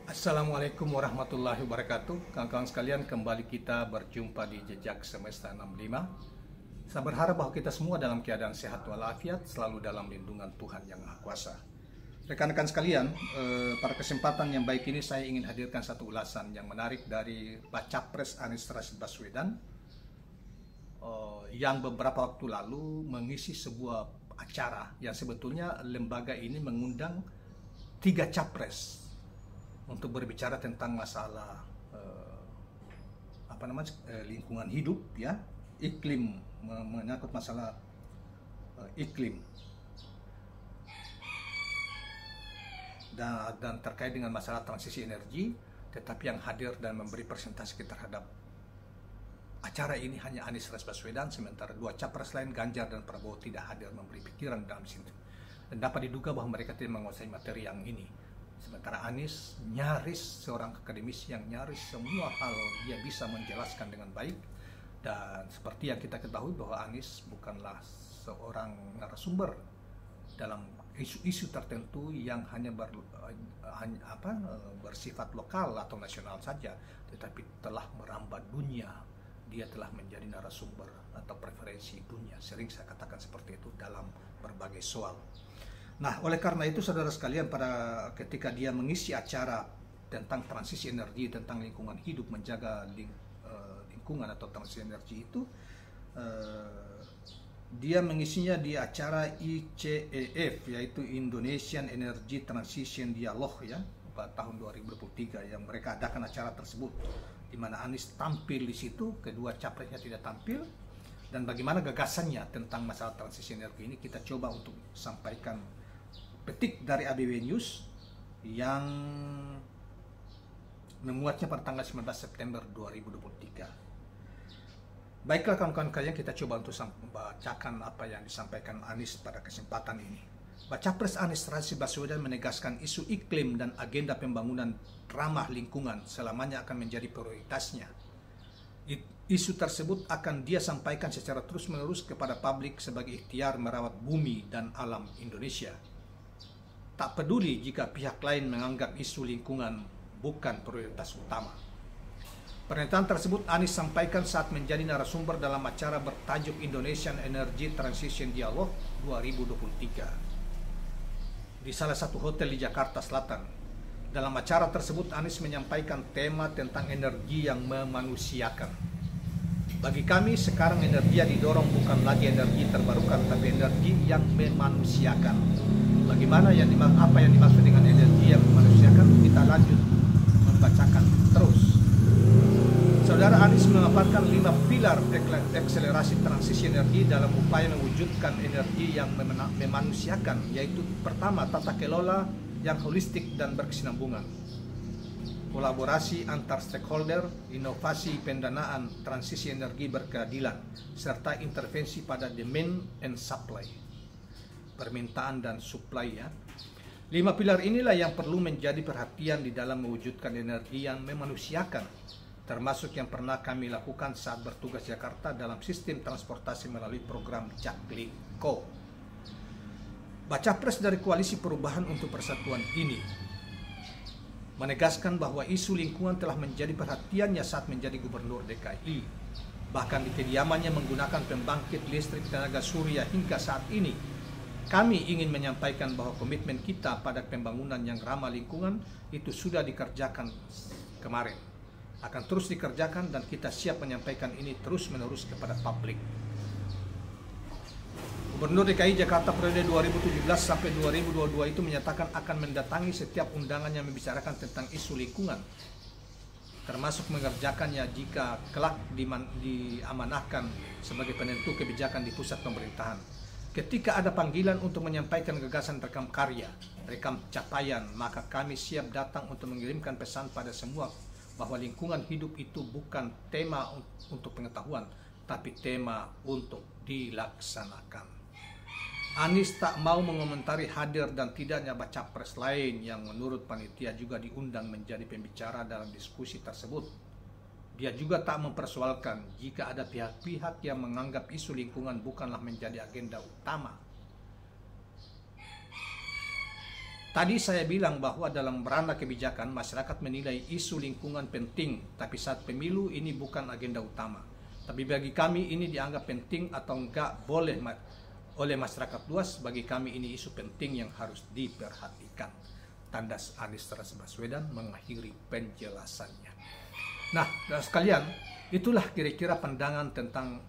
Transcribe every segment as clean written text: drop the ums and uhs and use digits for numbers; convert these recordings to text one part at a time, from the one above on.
Assalamualaikum warahmatullahi wabarakatuh. Kawan-kawan sekalian, kembali kita berjumpa di Jejak Semesta 65. Saya berharap bahwa kita semua dalam keadaan sehat walafiat, selalu dalam lindungan Tuhan Yang Maha Kuasa. Rekan-rekan sekalian, pada kesempatan yang baik ini saya ingin hadirkan satu ulasan yang menarik dari Bacapres Anies Rashid Baswedan yang beberapa waktu lalu mengisi sebuah acara yang sebetulnya lembaga ini mengundang 3 capres untuk berbicara tentang masalah lingkungan hidup, ya, iklim, menyangkut masalah iklim dan terkait dengan masalah transisi energi. Tetapi yang hadir dan memberi presentasi terhadap acara ini hanya Anies Rashid Baswedan, sementara 2 capres lain Ganjar dan Prabowo tidak hadir memberi pikiran dalam sini, dan dapat diduga bahwa mereka tidak menguasai materi yang ini. Sementara Anies nyaris seorang akademisi yang nyaris semua hal dia bisa menjelaskan dengan baik. Dan seperti yang kita ketahui bahwa Anies bukanlah seorang narasumber dalam isu-isu tertentu yang hanya bersifat lokal atau nasional saja, tetapi telah merambah dunia. Dia telah menjadi narasumber atau preferensi dunia. Sering saya katakan seperti itu dalam berbagai soal. Nah, oleh karena itu saudara sekalian, pada ketika dia mengisi acara tentang transisi energi, tentang lingkungan hidup, menjaga lingkungan atau transisi energi itu, dia mengisinya di acara ICEF, yaitu Indonesian Energy Transition Dialogue, ya, pada tahun 2023 yang mereka adakan acara tersebut, di mana Anies tampil di situ, kedua capresnya tidak tampil. Dan bagaimana gagasannya tentang masalah transisi energi ini kita coba untuk sampaikan petik dari ABW News yang memuatnya pada tanggal 19 September 2023. Baiklah kawan-kawan kalian, kita coba untuk membacakan apa yang disampaikan Anies pada kesempatan ini. Bacapres Anies Rashid Baswedan menegaskan isu iklim dan agenda pembangunan ramah lingkungan selamanya akan menjadi prioritasnya. Isu tersebut akan dia sampaikan secara terus-menerus kepada publik sebagai ikhtiar merawat bumi dan alam Indonesia. Tak peduli jika pihak lain menganggap isu lingkungan bukan prioritas utama. Pernyataan tersebut Anies sampaikan saat menjadi narasumber dalam acara bertajuk Indonesian Energy Transition Dialogue 2023 di salah satu hotel di Jakarta Selatan. Dalam acara tersebut Anies menyampaikan tema tentang energi yang memanusiakan. Bagi kami sekarang energi yang didorong bukan lagi energi terbarukan, tapi energi yang memanusiakan. Bagaimana apa yang dimaksud dengan energi yang memanusiakan? Kita lanjut membacakan terus. Saudara Anies memaparkan 5 pilar akselerasi transisi energi dalam upaya mewujudkan energi yang memanusiakan, yaitu pertama, tata kelola yang holistik dan berkesinambungan, kolaborasi antar stakeholder, inovasi pendanaan transisi energi berkeadilan, serta intervensi pada demand and supply, permintaan dan supply, ya. 5 pilar inilah yang perlu menjadi perhatian di dalam mewujudkan energi yang memanusiakan, termasuk yang pernah kami lakukan saat bertugas Jakarta dalam sistem transportasi melalui program Jaklingko. Bacapres dari Koalisi Perubahan untuk Persatuan ini menegaskan bahwa isu lingkungan telah menjadi perhatiannya saat menjadi Gubernur DKI. Bahkan di kediamannya menggunakan pembangkit listrik tenaga surya hingga saat ini. Kami ingin menyampaikan bahwa komitmen kita pada pembangunan yang ramah lingkungan itu sudah dikerjakan kemarin, akan terus dikerjakan, dan kita siap menyampaikan ini terus-menerus kepada publik. Gubernur DKI Jakarta periode 2017 sampai 2022 itu menyatakan akan mendatangi setiap undangan yang membicarakan tentang isu lingkungan, termasuk mengerjakannya jika kelak diamanahkan sebagai penentu kebijakan di pusat pemerintahan. Ketika ada panggilan untuk menyampaikan gagasan rekam karya, rekam capaian, maka kami siap datang untuk mengirimkan pesan pada semua bahwa lingkungan hidup itu bukan tema untuk pengetahuan, tapi tema untuk dilaksanakan. Anies tak mau mengomentari hadir dan tidaknya bacapres lain yang menurut panitia juga diundang menjadi pembicara dalam diskusi tersebut. Dia juga tak mempersoalkan jika ada pihak-pihak yang menganggap isu lingkungan bukanlah menjadi agenda utama. Tadi saya bilang bahwa dalam beranda kebijakan, masyarakat menilai isu lingkungan penting, tapi saat pemilu ini bukan agenda utama. Tapi bagi kami ini dianggap penting atau enggak boleh oleh masyarakat luas. Bagi kami ini isu penting yang harus diperhatikan. Tandas Anies Baswedan mengakhiri penjelasannya. Nah, saudara sekalian, itulah kira-kira pandangan tentang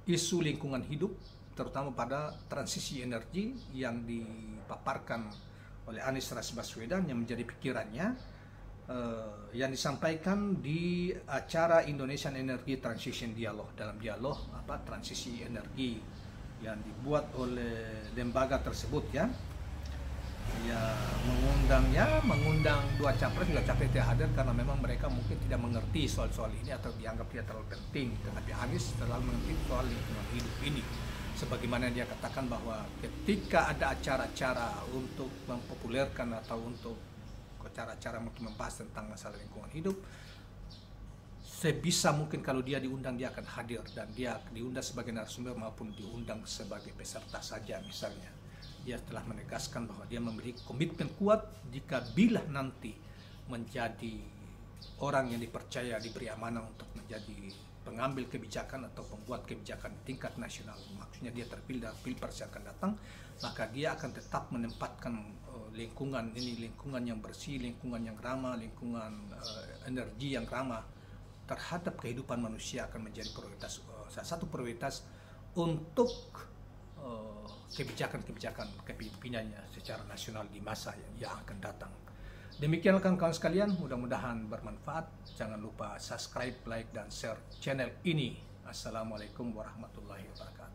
isu lingkungan hidup, terutama pada transisi energi yang dipaparkan oleh Anies Baswedan, yang menjadi pikirannya, yang disampaikan di acara Indonesian Energy Transition Dialogue, dalam dialog transisi energi yang dibuat oleh lembaga tersebut, ya mengundang dua capres tidak hadir karena memang mereka mungkin tidak mengerti soal-soal ini atau dianggap tidak terlalu penting. Tetapi Anies terlalu mengerti soal lingkungan hidup ini, sebagaimana dia katakan bahwa ketika ada acara-acara untuk mempopulerkan atau untuk acara-acara untuk membahas tentang masalah lingkungan hidup, sebisa mungkin kalau dia diundang dia akan hadir, dan dia diundang sebagai narasumber maupun diundang sebagai peserta saja misalnya. Dia telah menegaskan bahwa dia memiliki komitmen kuat jika bila nanti menjadi orang yang dipercaya, diberi amanah untuk menjadi pengambil kebijakan atau pembuat kebijakan tingkat nasional, maksudnya dia terpilih dalam pilpres yang akan datang, maka dia akan tetap menempatkan lingkungan ini, lingkungan yang bersih, lingkungan yang ramah, lingkungan energi yang ramah terhadap kehidupan manusia akan menjadi prioritas, salah satu prioritas untuk kebijakan-kebijakan kepemimpinannya secara nasional di masa yang akan datang. Demikian kawan-kawan sekalian, mudah-mudahan bermanfaat. Jangan lupa subscribe, like, dan share channel ini. Assalamualaikum warahmatullahi wabarakatuh.